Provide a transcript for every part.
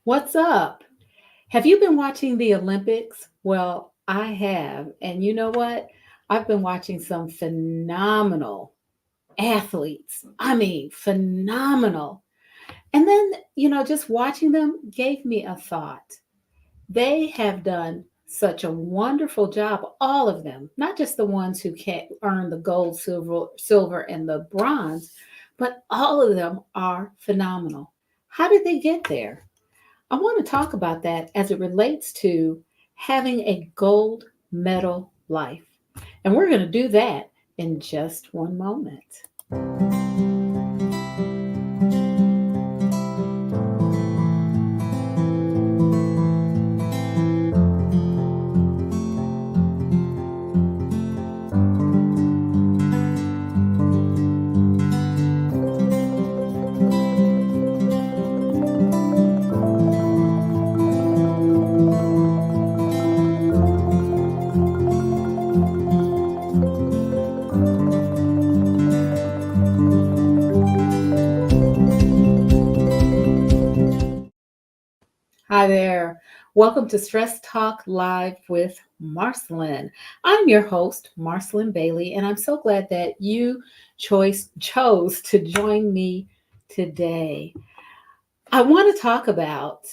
What's up? Have you been watching the Olympics? Well, I have. And you know what? I've been watching some phenomenal athletes. I mean, phenomenal. And then, just watching them gave me a thought. They have done such a wonderful job, all of them, not just the ones who can earn the gold, silver, and the bronze, but all of them are phenomenal. How did they get there? I want to talk about that as it relates to having a gold medal life. And we're going to do that in just one moment. Hi there. Welcome to Stress Talk Live with Marcyline. I'm your host, Marcyline Bailey, and I'm so glad that you chose to join me today. I want to talk about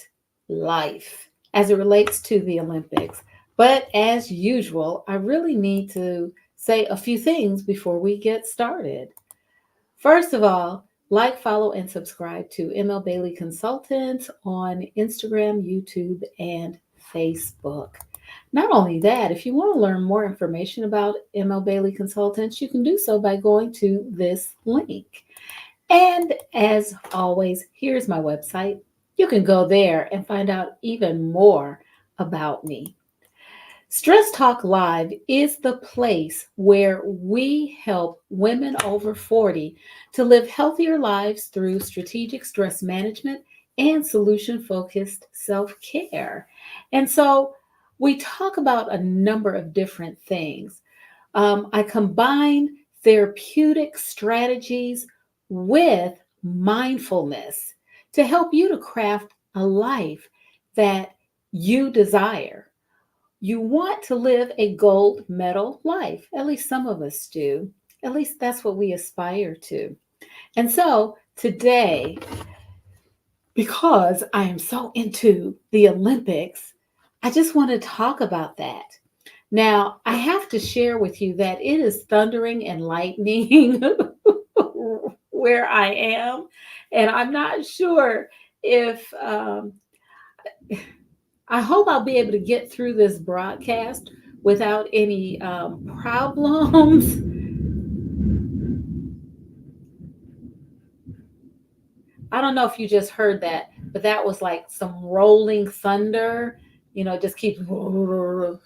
life as it relates to the Olympics. But as usual, I really need to say a few things before we get started. First of all, like, follow, and subscribe to ML Bailey Consultants on Instagram, YouTube, and Facebook. Not only that, if you want to learn more information about ML Bailey Consultants, you can do so by going to this link. And as always, here's my website. You can go there and find out even more about me. Stress Talk Live is the place where we help women over 40 to live healthier lives through strategic stress management and solution focused self care. And so we talk about a number of different things. I combine therapeutic strategies with mindfulness to help you to craft a life that you desire. You want to live a gold medal life. At least some of us do. At least that's what we aspire to. And so today, because I am so into the Olympics, I just want to talk about that. Now, I have to share with you that it is thundering and lightning where I am. And I'm not sure if I hope I'll be able to get through this broadcast without any problems. I don't know if you just heard that, but that was like some rolling thunder. Just keeps rolling.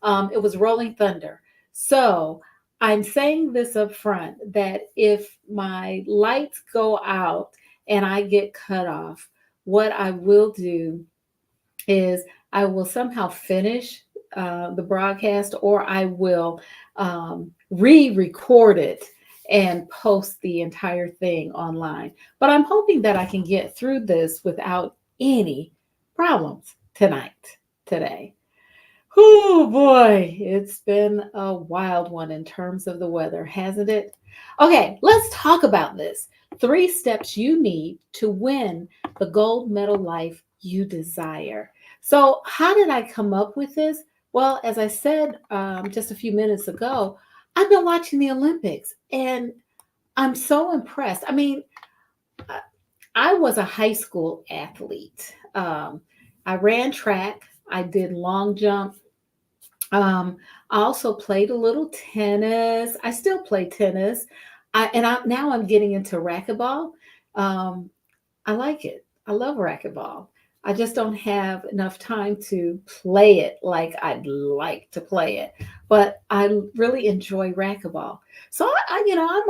It was rolling thunder. So I'm saying this up front that if my lights go out and I get cut off, what I will do is I will somehow finish the broadcast, or I will re-record it and post the entire thing online. But I'm hoping that I can get through this without any problems today. Oh boy, it's been a wild one in terms of the weather, hasn't it? Okay, let's talk about this. 3 steps you need to win the gold medal life you desire. So, how did I come up with this? Well, as I said just a few minutes ago, I've been watching the Olympics and I'm so impressed. I mean, I I was a high school athlete. I ran track, I did long jump, I also played a little tennis. I still play tennis. Now I'm getting into racquetball. Um, I like it. I love racquetball. I just don't have enough time to play it like I'd like to play it, but I really enjoy racquetball. So I'm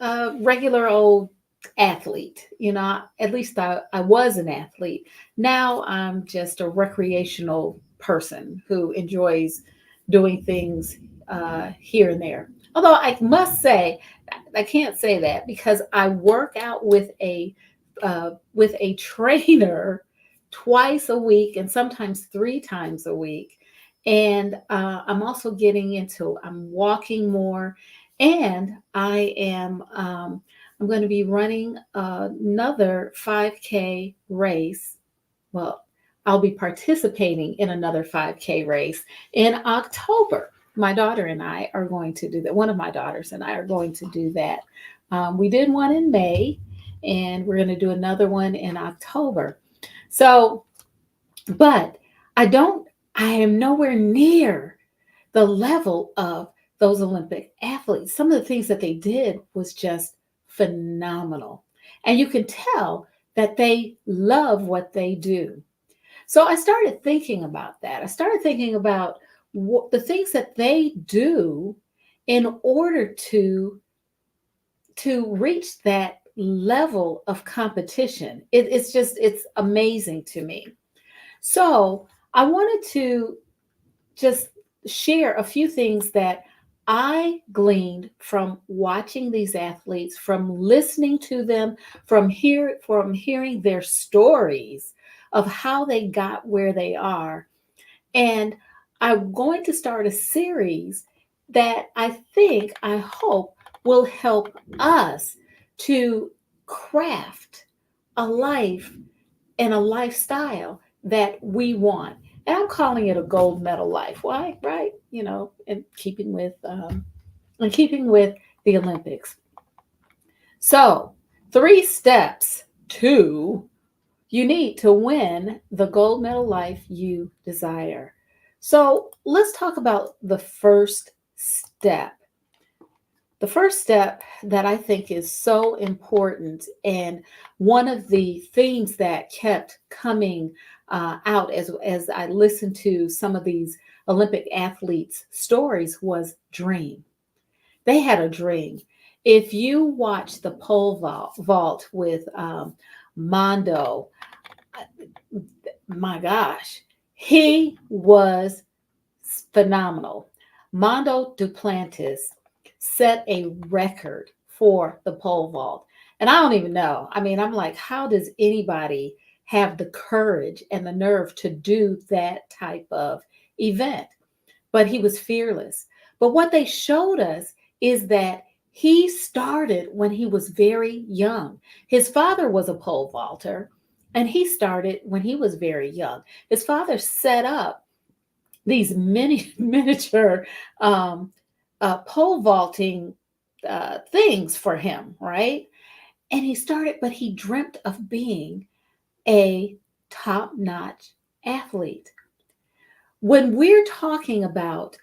a regular old athlete. At least I was an athlete. Now I'm just a recreational person who enjoys doing things here and there. Although I must say, I can't say that because I work out with a with a trainer twice a week and sometimes 3 times a week. And I'm also getting into, I'm walking more, and I'm going to be running another 5K race. Well, I'll be participating in another 5K race in October. My daughter and I are going to do that. One of my daughters and I are going to do that. We did one in May, and we're going to do another one in October. So, but I don't, I am nowhere near the level of those Olympic athletes. Some of the things that they did was just phenomenal. And you can tell that they love what they do. So I started thinking about that. I started thinking about the things that they do in order to reach that level of competition. It's amazing to me. So I wanted to just share a few things that I gleaned from watching these athletes, from listening to them, from hearing their stories of how they got where they are. And I'm going to start a series that I hope will help us to craft a life and a lifestyle that we want. And I'm calling it a gold medal life. Why? Right? In keeping with the Olympics. So, 3 steps to you need to win the gold medal life you desire. So, let's talk about the first step. The first step that I think is so important, and one of the themes that kept coming out as I listened to some of these Olympic athletes' stories, was dream. They had a dream. If you watch the pole vault with Mondo, my gosh, he was phenomenal. Mondo Duplantis set a record for the pole vault. And I don't even know. I mean, I'm like, how does anybody have the courage and the nerve to do that type of event? But he was fearless. But what they showed us is that he started when he was very young. His father was a pole vaulter, and he started when he was very young. His father set up these miniature pole vaulting things for him, right? And he started, but he dreamt of being a top notch athlete. When we're talking about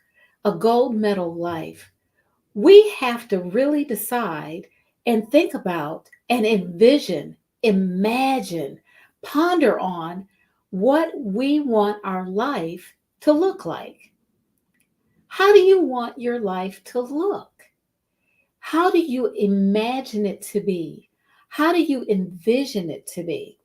a gold medal life, we have to really decide and think about and envision, imagine, ponder on what we want our life to look like. How do you want your life to look? How do you imagine it to be? How do you envision it to be?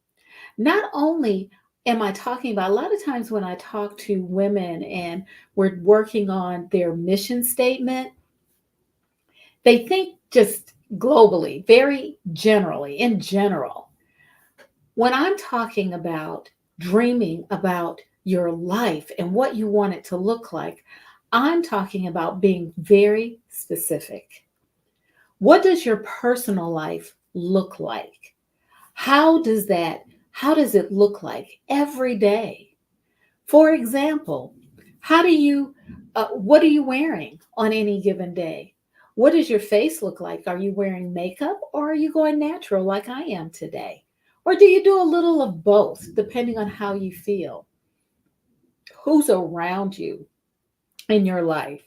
Not only am I talking about, a lot of times when I talk to women and we're working on their mission statement, they think just globally, very generally, in general. When I'm talking about dreaming about your life and what you want it to look like, I'm talking about being very specific. What does your personal life look like? How does that, how does it look like every day? For example, what are you wearing on any given day? What does your face look like? Are you wearing makeup, or are you going natural like I am today? Or do you do a little of both depending on how you feel? Who's around you in your life?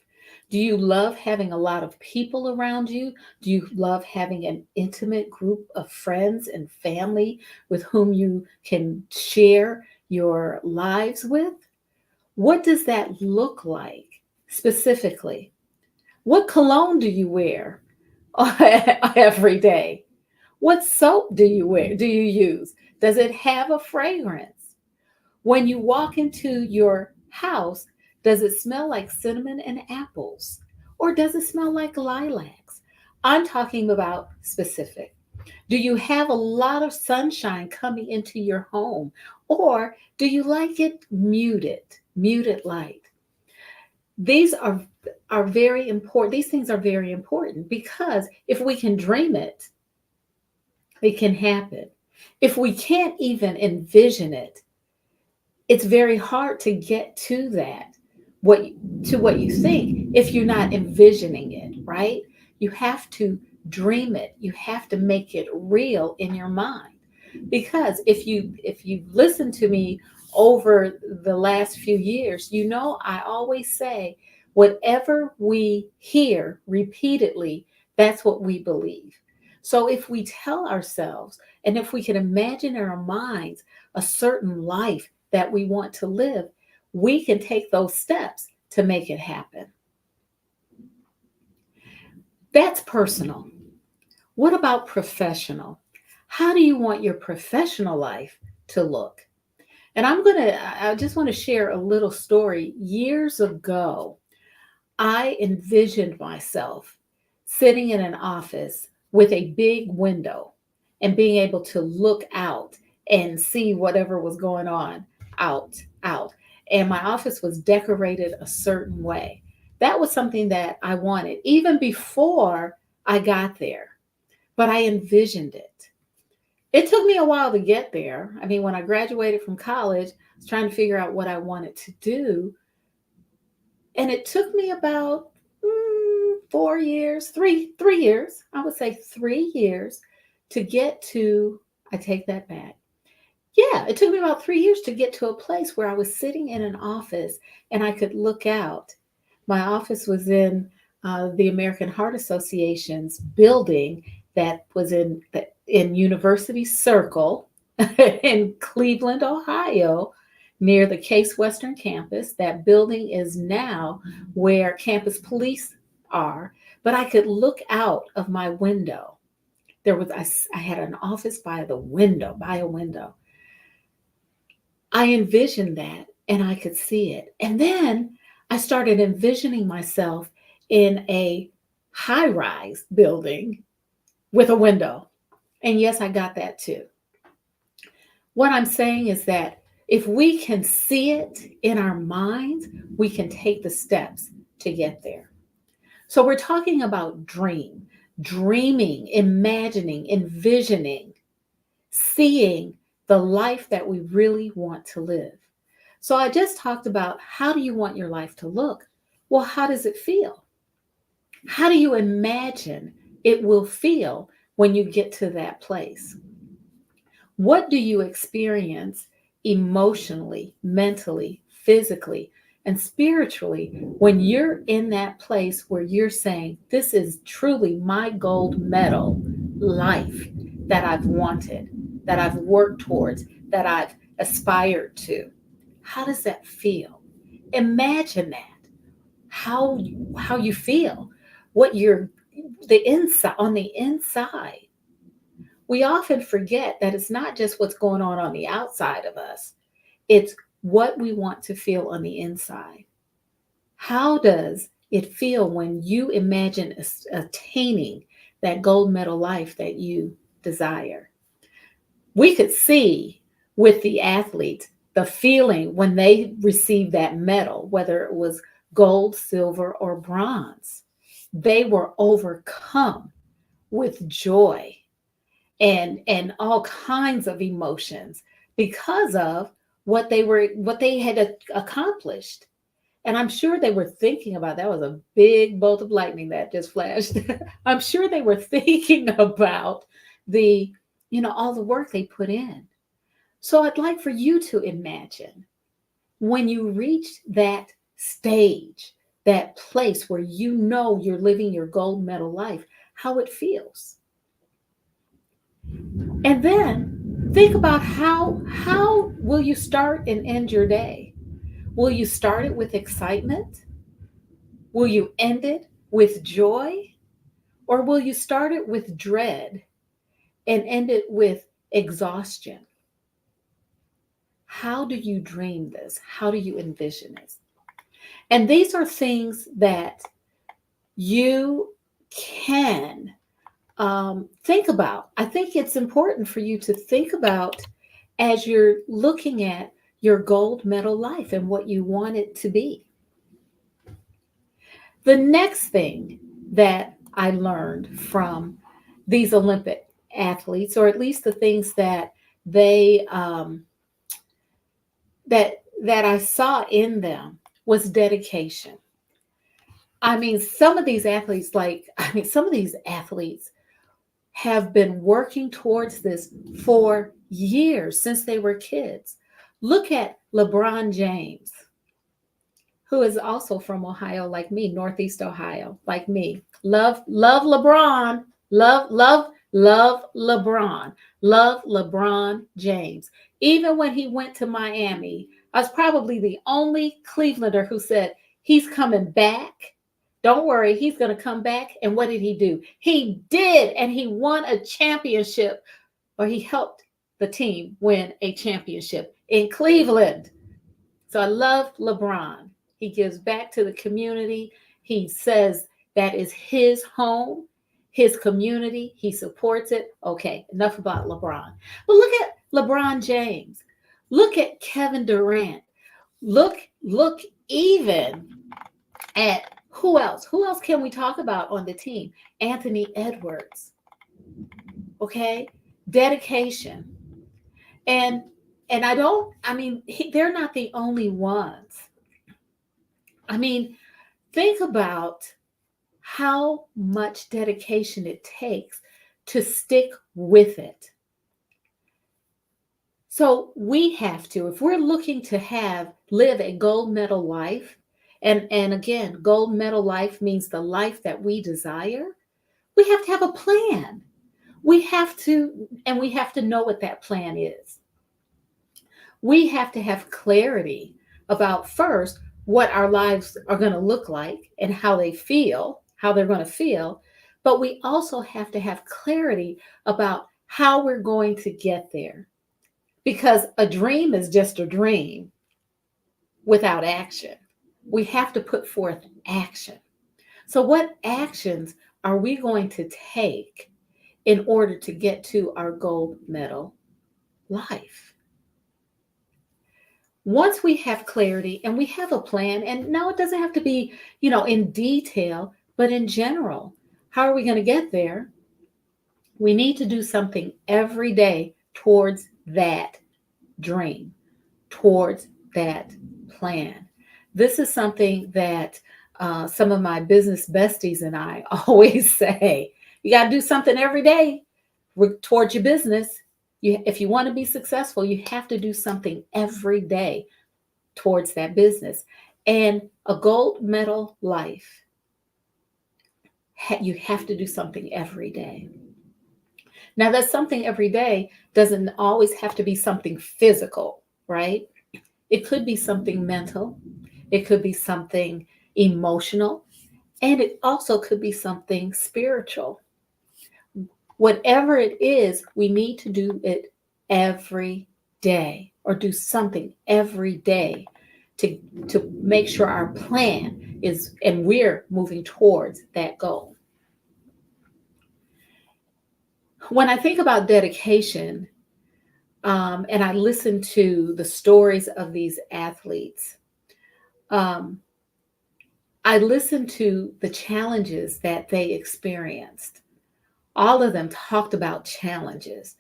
Do you love having a lot of people around you? Do you love having an intimate group of friends and family with whom you can share your lives with? What does that look like specifically? What cologne do you wear every day? What soap do you wear? Do you use? Does it have a fragrance? When you walk into your house, does it smell like cinnamon and apples? Or does it smell like lilacs? I'm talking about specific. Do you have a lot of sunshine coming into your home? Or do you like it muted light? These are very important. These things are very important because if we can dream it, it can happen. If we can't even envision it, it's very hard to get to that, what to what you think if you're not envisioning it, right? You have to dream it. You have to make it real in your mind. Because if you listen to me over the last few years, you know I always say whatever we hear repeatedly, that's what we believe. So if we tell ourselves and if we can imagine in our minds a certain life that we want to live, we can take those steps to make it happen. That's personal. What about professional? How do you want your professional life to look? And I just want to share a little story. Years ago, I envisioned myself sitting in an office with a big window and being able to look out and see whatever was going on out. And my office was decorated a certain way. That was something that I wanted even before I got there, but I envisioned it. It took me a while to get there. I mean, when I graduated from college, I was trying to figure out what I wanted to do. And it took me about 4 years, three years, I would say 3 years to get to, I take that back. Yeah, it took me about 3 years to get to a place where I was sitting in an office and I could look out. My office was in the American Heart Association's building that was in University Circle in Cleveland, Ohio, near the Case Western campus. That building is now where campus police are, but I could look out of my window. I had an office by a window. I envisioned that and I could see it. And then I started envisioning myself in a high rise building with a window. And yes, I got that too. What I'm saying is that if we can see it in our minds, we can take the steps to get there. So we're talking about dreaming, imagining, envisioning, seeing the life that we really want to live. So I just talked about how do you want your life to look? Well, how does it feel? How do you imagine it will feel when you get to that place? What do you experience emotionally, mentally, physically, and spiritually when you're in that place where you're saying, this is truly my gold medal life that I've wanted, that I've worked towards, that I've aspired to? How does that feel? Imagine that. How you feel, what you're the inside on the inside. We often forget that it's not just what's going on the outside of us. It's what we want to feel on the inside. How does it feel when you imagine attaining that gold medal life that you desire? We could see with the athletes the feeling when they received that medal, whether it was gold, silver, or bronze. They were overcome with joy and all kinds of emotions because of what they had accomplished. And I'm sure they were thinking about, that was a big bolt of lightning that just flashed. I'm sure they were thinking about the all the work they put in. So I'd like for you to imagine when you reach that stage, that place where you know you're living your gold medal life, how it feels. And then think about how will you start and end your day? Will you start it with excitement? Will you end it with joy? Or will you start it with dread and end it with exhaustion? How do you dream this? How do you envision it? And these are things that you can think about. I think it's important for you to think about as you're looking at your gold medal life and what you want it to be. The next thing that I learned from these Olympic athletes, or at least the things that they that I saw in them, was dedication. I mean, some of these athletes have been working towards this for years since they were kids. Look at LeBron James, who is also from Ohio, like me, Northeast Ohio, like me. Love LeBron. Love LeBron. Love LeBron James. Even when he went to Miami, I was probably the only Clevelander who said, he's coming back. Don't worry, he's going to come back. And what did he do? He did. And he won a championship, or he helped the team win a championship in Cleveland. So I love LeBron. He gives back to the community. He says that is his home, his community. He supports it. Okay, enough about LeBron. But look at LeBron James. Look at Kevin Durant. Look even at who else? Who else can we talk about on the team? Anthony Edwards. Okay, dedication. And they're not the only ones. I mean, think about how much dedication it takes to stick with it. So we have to, if we're looking to live a gold medal life, and again, gold medal life means the life that we desire, we have to have a plan. We have to know what that plan is. We have to have clarity about, first, what our lives are going to look like and how they're going to feel. But we also have to have clarity about how we're going to get there. Because a dream is just a dream without action. We have to put forth action. So what actions are we going to take in order to get to our gold medal life? Once we have clarity and we have a plan, and no, it doesn't have to be, in detail, but in general, how are we going to get there? We need to do something every day towards that dream, towards that plan. This is something that some of my business besties and I always say. You got to do something every day towards your business. If you want to be successful, you have to do something every day towards that business. And a gold medal life, you have to do something every day. Now, that something every day doesn't always have to be something physical, right? It could be something mental. It could be something emotional. And it also could be something spiritual. Whatever it is, we need to do it every day, or do something every day to make sure our plan is, and we're moving towards that goal. When I think about dedication, and I listen to the stories of these athletes, I listen to the challenges that they experienced. All of them talked about challenges.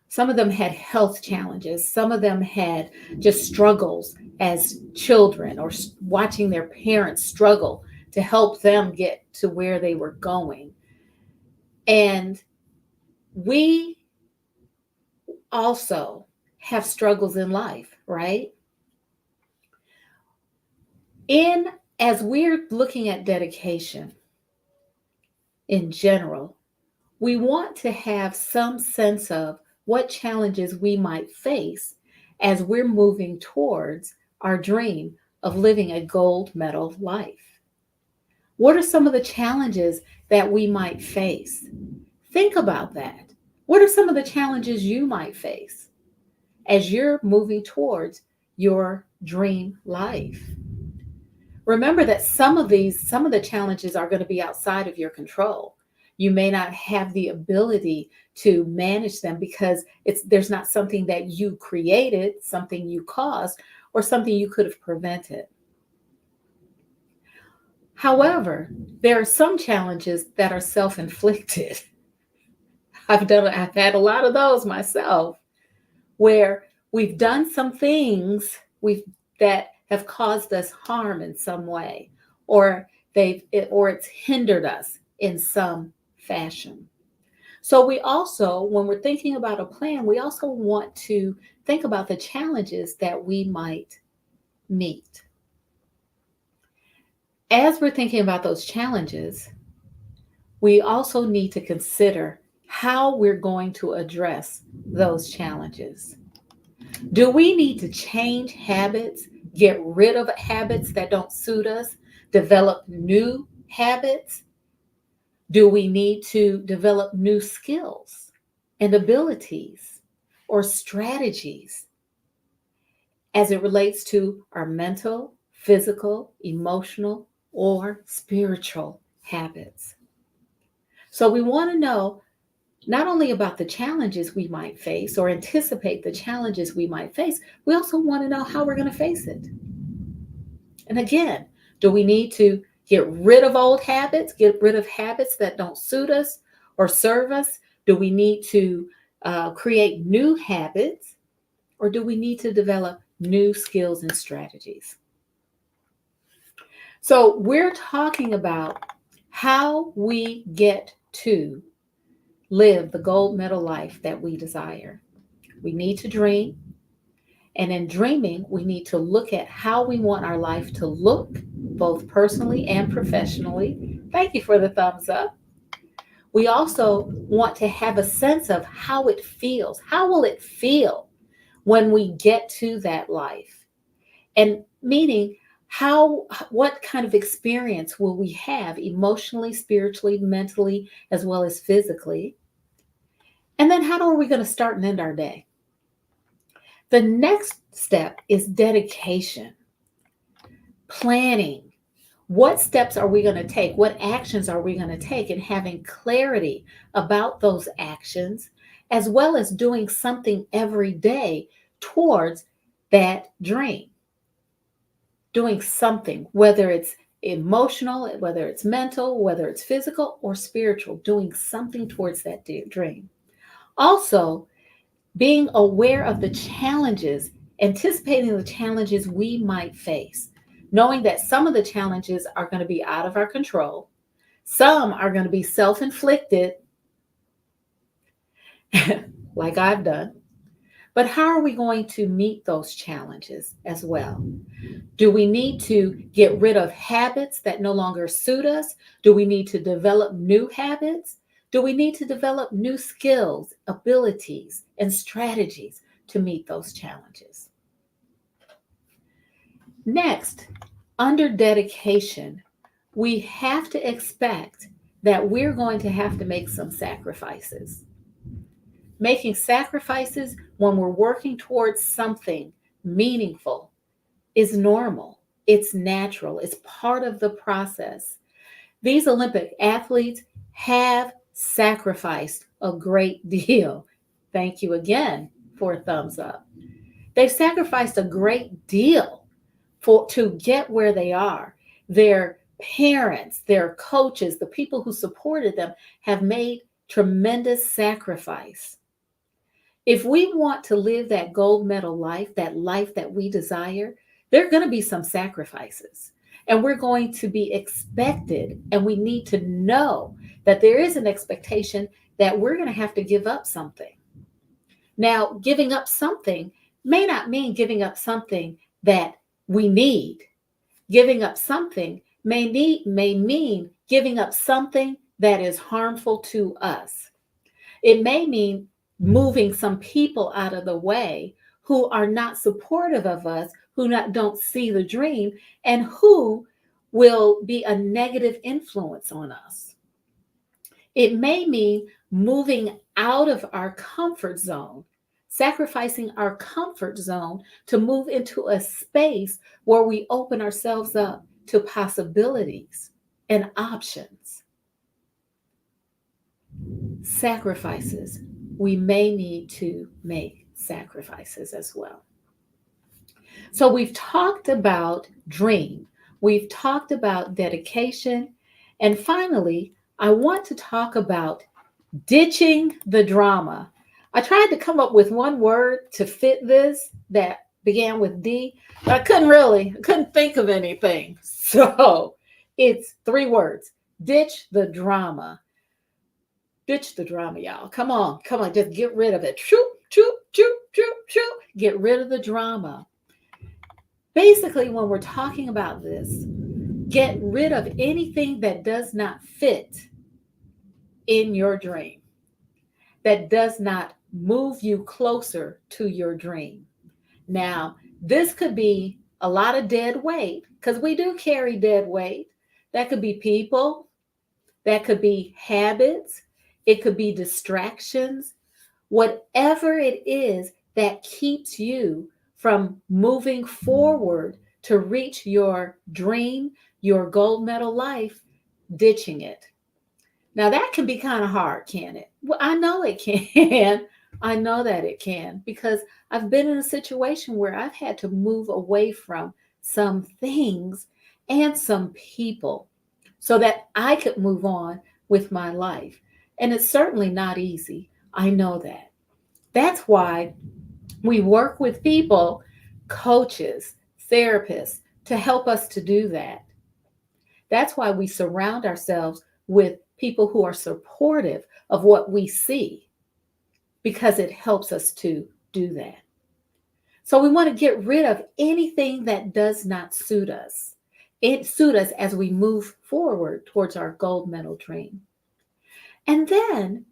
Some of them had health challenges. Some of them had just struggles as children, or watching their parents struggle to help them get to where they were going. And we also have struggles in life, right? As we're looking at dedication in general, we want to have some sense of what challenges we might face as we're moving towards our dream of living a gold medal life. What are some of the challenges that we might face? Think about that. What are some of the challenges you might face as you're moving towards your dream life? Remember that some of the challenges are going to be outside of your control. You may not have the ability to manage them because there's not something that you created, something you caused, or something you could have prevented. However, there are some challenges that are self-inflicted. I've had a lot of those myself, where we've done some things that have caused us harm in some way, or it's hindered us in some fashion. So we also, when we're thinking about a plan, we also want to think about the challenges that we might meet. As we're thinking about those challenges, we also need to consider how we're going to address those challenges. Do we need to change habits, get rid of habits that don't suit us, develop new habits? Do we need to develop new skills and abilities or strategies as it relates to our mental, physical, emotional, or spiritual habits? So we want to know not only about the challenges we might face or anticipate the challenges we might face, we also want to know how we're going to face it. And again, do we need to get rid of old habits, get rid of habits that don't suit us or serve us? Do we need to create new habits, or do we need to develop new skills and strategies? So we're talking about how we get to live the gold medal life that we desire. We need to dream. And in dreaming, we need to look at how we want our life to look, both personally and professionally. Thank you for the thumbs up. We also want to have a sense of how it feels. How will it feel when we get to that life? And meaning, what kind of experience will we have emotionally, spiritually, mentally, as well as physically? And then how are we going to start and end our day? The next step is dedication, planning. What steps are we going to take? What actions are we going to take? And having clarity about those actions, as well as doing something every day towards that dream. Doing something, whether it's emotional, whether it's mental, whether it's physical or spiritual, doing something towards that dream. Also, being aware of the challenges, anticipating the challenges we might face, knowing that some of the challenges are going to be out of our control, some are going to be self-inflicted, like I've done. But how are we going to meet those challenges as well? Do we need to get rid of habits that no longer suit us? Do we need to develop new habits? Do we need to develop new skills, abilities, and strategies to meet those challenges? Next, under dedication, we have to expect that we're going to have to make some sacrifices. Making sacrifices when we're working towards something meaningful is normal. It's natural. It's part of the process. These Olympic athletes have sacrificed a great deal. Thank you again for a thumbs up. They've sacrificed a great deal to get where they are. Their parents, their coaches, the people who supported them have made tremendous sacrifice. If we want to live that gold medal life, that life that we desire, there are going to be some sacrifices. And we're going to be expected, and we need to know that there is an expectation that we're going to have to give up something. Now, giving up something may not mean giving up something that we need. Giving up something may mean giving up something that is harmful to us. It may mean moving some people out of the way who are not supportive of us, who don't see the dream, and who will be a negative influence on us. It may mean moving out of our comfort zone, sacrificing our comfort zone to move into a space where we open ourselves up to possibilities and options. sacrifices. We may need to make sacrifices as well. So we've talked about dream, we've talked about dedication, and finally, I want to talk about ditching the drama. I tried to come up with one word to fit this that began with D, but I couldn't think of anything. So it's three words: ditch the drama. Ditch the drama, y'all. Come on, just get rid of it. Shoot, shoot, shoot, shoot, shoot. Get rid of the drama. Basically, when we're talking about this, get rid of anything that does not fit in your dream, that does not move you closer to your dream. Now, this could be a lot of dead weight, because we do carry dead weight. That could be people, that could be habits, it could be distractions, whatever it is that keeps you from moving forward to reach your dream, your gold medal life, ditching it. Now, that can be kind of hard, can it? Well, I know it can. I know that it can, because I've been in a situation where I've had to move away from some things and some people so that I could move on with my life. And it's certainly not easy. I know that. That's why we work with people, coaches, therapists, to help us to do that. That's why we surround ourselves with people who are supportive of what we see, because it helps us to do that. So we want to get rid of anything that does not suit us. It suit us as we move forward towards our gold medal dream. And then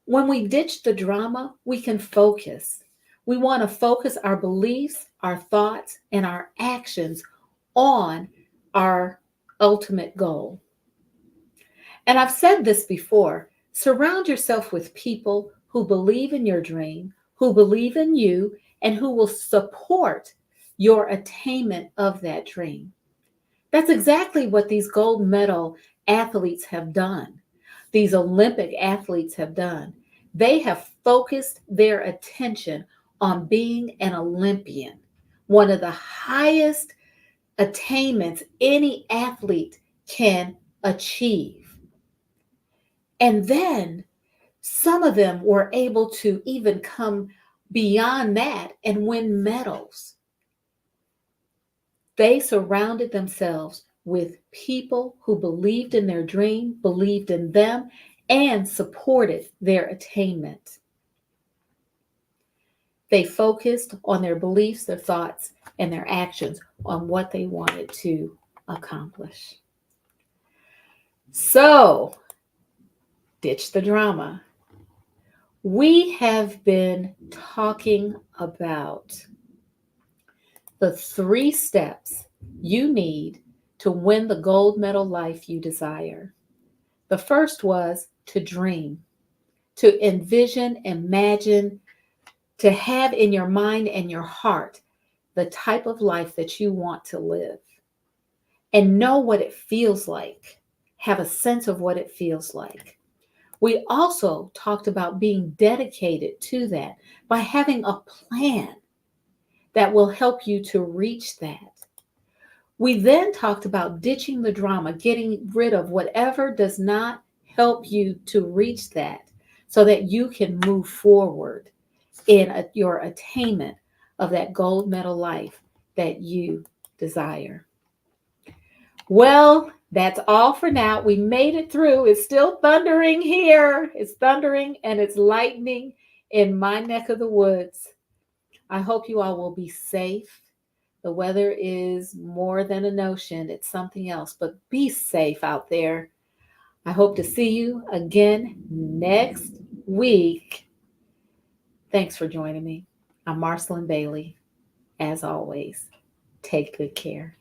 when we ditch the drama, we can focus. We want to focus our beliefs, our thoughts, and our actions on our ultimate goal. And I've said this before, surround yourself with people who believe in your dream, who believe in you, and who will support your attainment of that dream. That's exactly what these gold medal athletes have done. These Olympic athletes have done. They have focused their attention on being an Olympian, one of the highest attainments any athlete can achieve. And then some of them were able to even come beyond that and win medals. They surrounded themselves with people who believed in their dream, believed in them, and supported their attainment. They focused on their beliefs, their thoughts, and their actions on what they wanted to accomplish. So, ditch the drama. We have been talking about the 3 steps you need to win the gold medal life you desire. The first was to dream, to envision, imagine, to have in your mind and your heart the type of life that you want to live, and know what it feels like, have a sense of what it feels like. We also talked about being dedicated to that by having a plan that will help you to reach that. We then talked about ditching the drama, getting rid of whatever does not help you to reach that so that you can move forward in your attainment of that gold medal life that you desire. Well, that's all for now. We made it through. It's still thundering here. It's thundering and it's lightning in my neck of the woods. I hope you all will be safe. The weather is more than a notion. It's something else, but be safe out there. I hope to see you again next week. Thanks for joining me. I'm Marcyline Bailey. As always, take good care.